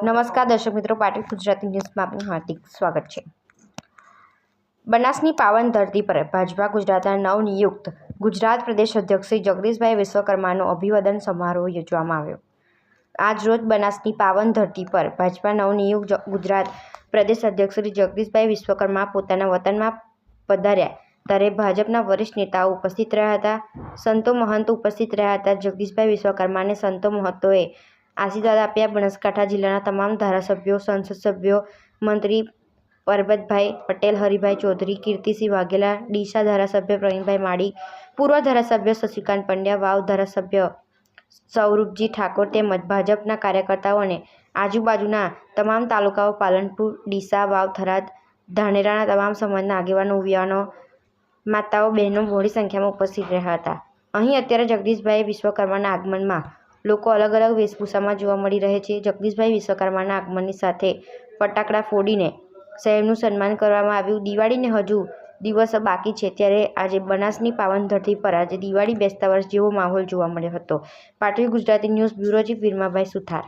નમસ્કાર દર્શક મિત્રો, પાટીલ ગુજરાતી ન્યૂઝમાં આપનું હાર્દિક સ્વાગત છે। બનાસની પાવન ધરતી પર ભાજપા ગુજરાતના નવનિયુક્ત ગુજરાત પ્રદેશ અધ્યક્ષ શ્રી જગદીશભાઈ વિશ્વકર્માનો અભિવાદન સમારોહ યોજવામાં આવ્યો। આજ રોજ બનાસની પાવન ધરતી પર ભાજપા નવનિયુક્ત ગુજરાત પ્રદેશ અધ્યક્ષ શ્રી જગદીશભાઈ વિશ્વકર્મા પોતાના વતનમાં પધાર્યા ત્યારે ભાજપના વરિષ્ઠ નેતાઓ ઉપસ્થિત રહ્યા હતા। સંતો મહંતો ઉપસ્થિત રહ્યા હતા। જગદીશભાઈ વિશ્વકર્માને સંતો મહંતોએ આશીર્વાદ આપ્યા। બનાસકાંઠા જિલ્લાના તમામ ધારાસભ્યો, સંસદ સભ્યો, મંત્રી પરબતભાઈ પટેલ, હરિભાઈ ચૌધરી, કીર્તિસિંહ વાઘેલા, ડીસા ધારાસભ્ય પ્રવીણભાઈ માળી, પૂર્વ ધારાસભ્ય શશિકાંત પંડ્યા, વાવ ધારાસભ્ય સૌરભજી ઠાકોર તેમજ ભાજપના કાર્યકર્તાઓ અને આજુબાજુના તમામ તાલુકાઓ પાલનપુર, ડીસા, વાવ, થરાદ, ધાનેરાના તમામ સમાજના આગેવાનો, યુવાનો, માતાઓ, બહેનો મોટી સંખ્યામાં ઉપસ્થિત રહ્યા હતા। અહીં અત્યારે જગદીશભાઈ વિશ્વકર્માના આગમનમાં લોકો અલગ અલગ વેશભૂષામાં જોવા મળી રહે છે। જગદીશભાઈ વિશ્વકર્માના આગમનની સાથે ફટાકડા ફોડીને શહેરનું સન્માન કરવામાં આવ્યું। દિવાળીને હજુ દિવસો બાકી છે ત્યારે આજે બનાસની પાવન ધરતી પર આજે દિવાળી બેસતા વર્ષ જેવો માહોલ જોવા મળ્યો હતો। Patil Gujarati news bureau chief Viramabhai સુથાર।